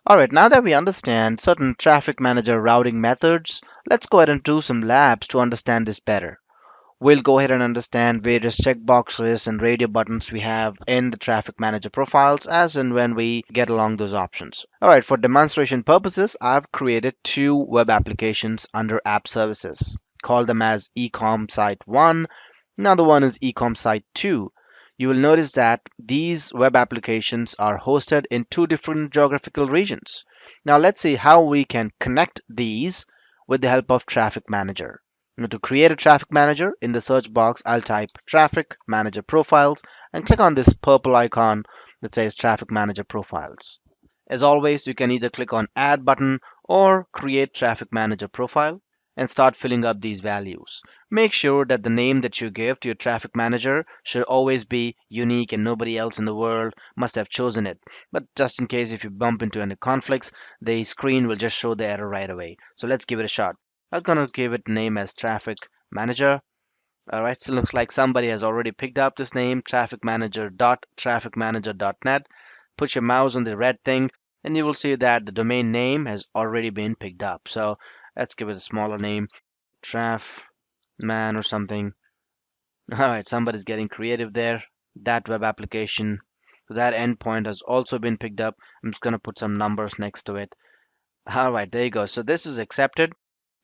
All right, now that we understand certain traffic manager routing methods, let's go ahead and do some labs to understand this better. We'll go ahead and understand various checkboxes and radio buttons we have in the traffic manager profiles as and when we get along those options. All right, for demonstration purposes, I've created two web applications under app services. Call them as ecom site 1. Now the one is ecom site 2. You will notice that these web applications are hosted in two different geographical regions. Now let's see how we can connect these with the help of Traffic Manager. Now to create a Traffic Manager, in the search box, I'll type Traffic Manager Profiles and click on this purple icon that says Traffic Manager Profiles. As always, you can either click on Add button or Create Traffic Manager Profile and start filling up these values. Make sure that the name that you give to your traffic manager should always be unique and nobody else in the world must have chosen it. But just in case if you bump into any conflicts, the screen will just show the error right away. So let's give it a shot. I'm gonna give it name as traffic manager. All right, so looks like somebody has already picked up this name, trafficmanager.trafficmanager.net. Put your mouse on the red thing, and you will see that the domain name has already been picked up. So let's give it a smaller name, Trafman or something. All right, somebody's getting creative there. That web application, that endpoint has also been picked up. I'm just gonna put some numbers next to it. All right, there you go. So this is accepted.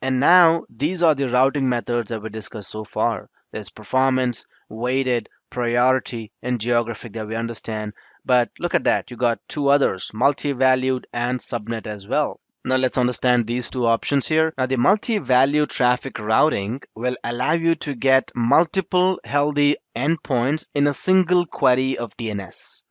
And now these are the routing methods that we discussed so far. There's performance, weighted, priority, and geographic that we understand. But look at that, you got two others, multi-valued and subnet as well. Now let's understand these two options here. Now the multi-value traffic routing will allow you to get multiple healthy endpoints in a single query of DNS.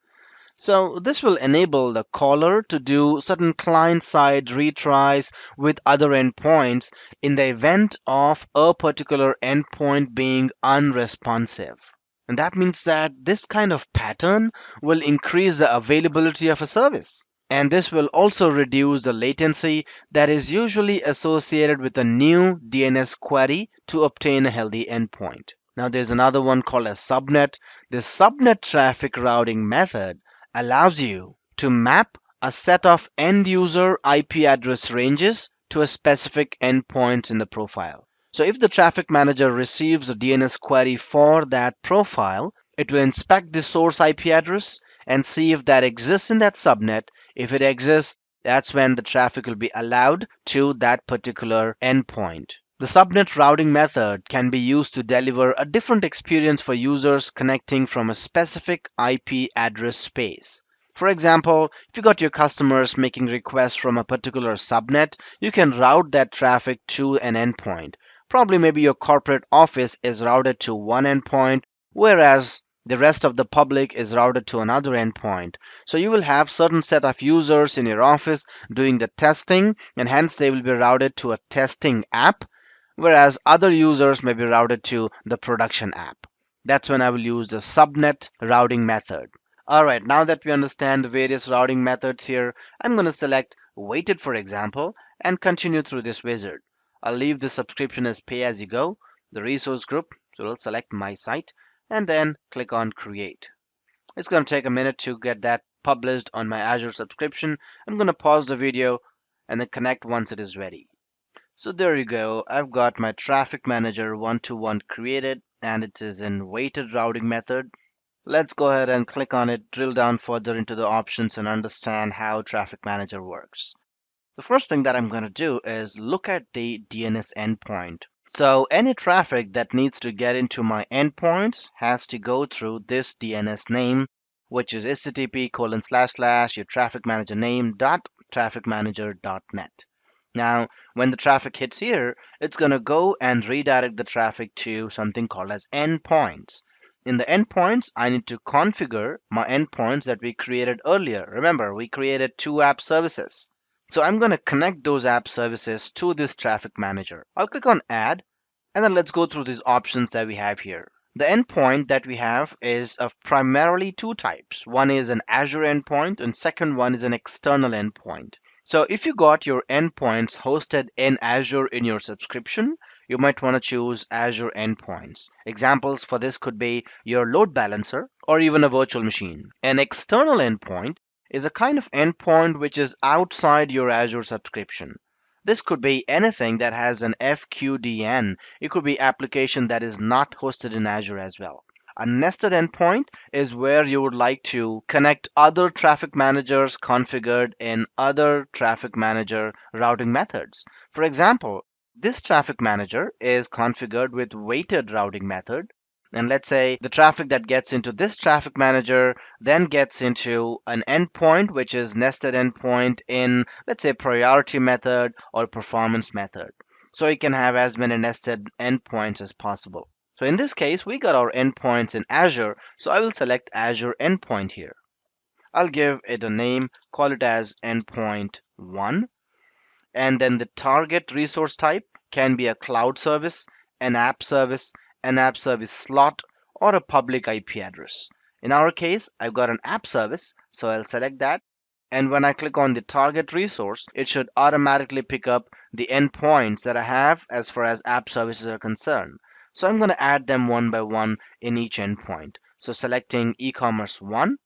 So this will enable the caller to do certain client-side retries with other endpoints in the event of a particular endpoint being unresponsive. And that means that this kind of pattern will increase the availability of a service. And this will also reduce the latency that is usually associated with a new DNS query to obtain a healthy endpoint. Now there's another one called a subnet. This subnet traffic routing method allows you to map a set of end user IP address ranges to a specific endpoint in the profile. So if the traffic manager receives a DNS query for that profile, it will inspect the source IP address and see if that exists in that subnet. If it exists, that's when the traffic will be allowed to that particular endpoint. The subnet routing method can be used to deliver a different experience for users connecting from a specific IP address space. For example, if you got your customers making requests from a particular subnet, you can route that traffic to an endpoint. Probably maybe your corporate office is routed to one endpoint, whereas the rest of the public is routed to another endpoint. So you will have certain set of users in your office doing the testing, and hence they will be routed to a testing app, whereas other users may be routed to the production app. That's when I will use the subnet routing method. All right, now that we understand the various routing methods here, I'm going to select weighted, for example, and continue through this wizard. I'll leave the subscription as pay as you go, the resource group, so we'll select my site, and then click on create. It's going to take a minute to get that published on my Azure subscription. I'm going to pause the video and then connect once it is ready. So there you go. I've got my traffic manager one-to-one created and it is in weighted routing method. Let's go ahead and click on it, drill down further into the options and understand how traffic manager works. The first thing that I'm going to do is look at the DNS endpoint. So any traffic that needs to get into my endpoints has to go through this DNS name, which is http:// your traffic manager name dot trafficmanager.net. Now, when the traffic hits here, it's going to go and redirect the traffic to something called as endpoints. In the endpoints, I need to configure my endpoints that we created earlier. Remember, we created two app services. So I'm going to connect those app services to this traffic manager. I'll click on add, and then let's go through these options that we have here. The endpoint that we have is of primarily two types. One is an Azure endpoint and second one is an external endpoint. So if you got your endpoints hosted in Azure in your subscription, you might want to choose Azure endpoints. Examples for this could be your load balancer or even a virtual machine. An external endpoint is a kind of endpoint which is outside your Azure subscription. This could be anything that has an FQDN. It could be application that is not hosted in Azure as well. A nested endpoint is where you would like to connect other traffic managers configured in other traffic manager routing methods. For example, this traffic manager is configured with weighted routing method. And let's say the traffic that gets into this traffic manager then gets into an endpoint, which is nested endpoint in, let's say, priority method or performance method. So you can have as many nested endpoints as possible. So in this case, we got our endpoints in Azure. So I will select Azure endpoint here. I'll give it a name, call it as endpoint 1. And then the target resource type can be a cloud service, an app service, an app service slot, or a public IP address. In our case, I've got an app service, so I'll select that. And when I click on the target resource, it should automatically pick up the endpoints that I have as far as app services are concerned. So I'm going to add them one by one in each endpoint. So selecting e-commerce 1,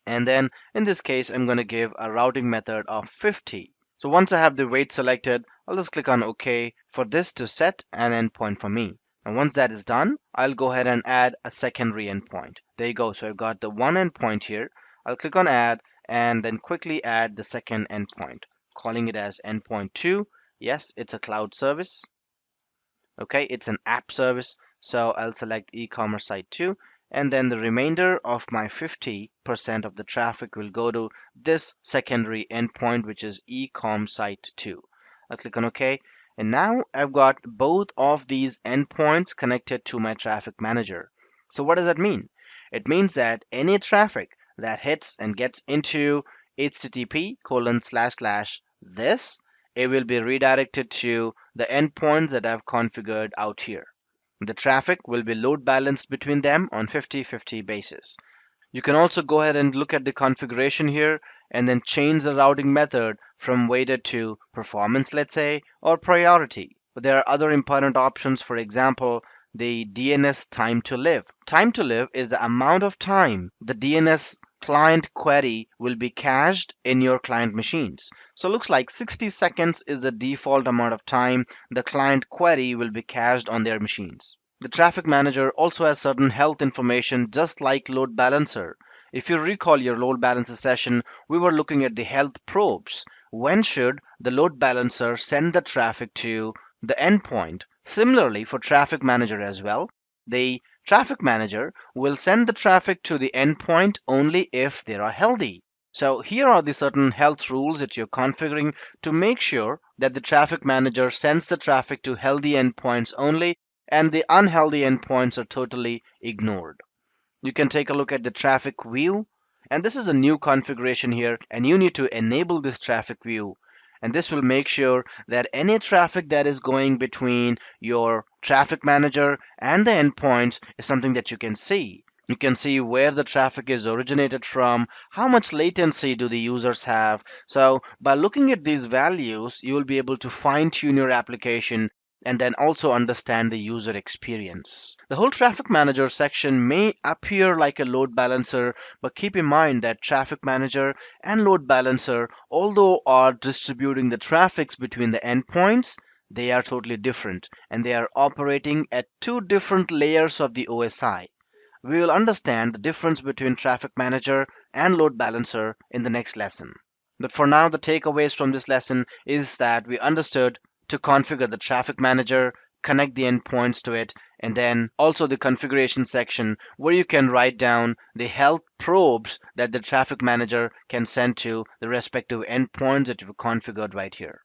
and then in this case, I'm going to give a routing method of 50. So once I have the weight selected, I'll just click on OK for this to set an endpoint for me. And once that is done, I'll go ahead and add a secondary endpoint. There you go. So I've got the one endpoint here. I'll click on add and then quickly add the second endpoint, calling it as endpoint 2. Yes, it's a cloud service. Okay, it's an app service. So I'll select e-commerce site 2, and then the remainder of my 50% of the traffic will go to this secondary endpoint, which is ecom site 2. I'll click on OK, and now I've got both of these endpoints connected to my traffic manager. So what does that mean? It means that any traffic that hits and gets into http:// it will be redirected to the endpoints that I've configured out here. The traffic will be load balanced between them on 50-50 basis. You can also go ahead and look at the configuration here and then change the routing method from weighted to performance, let's say, or priority. But there are other important options, for example, the DNS time to live. Time to live is the amount of time the DNS client query will be cached in your client machines. So it looks like 60 seconds is the default amount of time the client query will be cached on their machines. The traffic manager also has certain health information just like load balancer. If you recall your load balancer session, we were looking at the health probes. When should the load balancer send the traffic to the endpoint? Similarly, for traffic manager as well, the traffic manager will send the traffic to the endpoint only if they are healthy. So here are the certain health rules that you're configuring to make sure that the traffic manager sends the traffic to healthy endpoints only and the unhealthy endpoints are totally ignored. You can take a look at the traffic view, and this is a new configuration here, and you need to enable this traffic view. And this will make sure that any traffic that is going between your traffic manager and the endpoints is something that you can see. You can see where the traffic is originated from, how much latency do the users have. So by looking at these values, you will be able to fine tune your application and then also understand the user experience. The whole traffic manager section may appear like a load balancer, but keep in mind that traffic manager and load balancer, although are distributing the traffics between the endpoints, they are totally different and they are operating at two different layers of the OSI. We will understand the difference between traffic manager and load balancer in the next lesson. But for now, the takeaways from this lesson is that we understood to configure the traffic manager, connect the endpoints to it, and then also the configuration section where you can write down the health probes that the traffic manager can send to the respective endpoints that you've configured right here.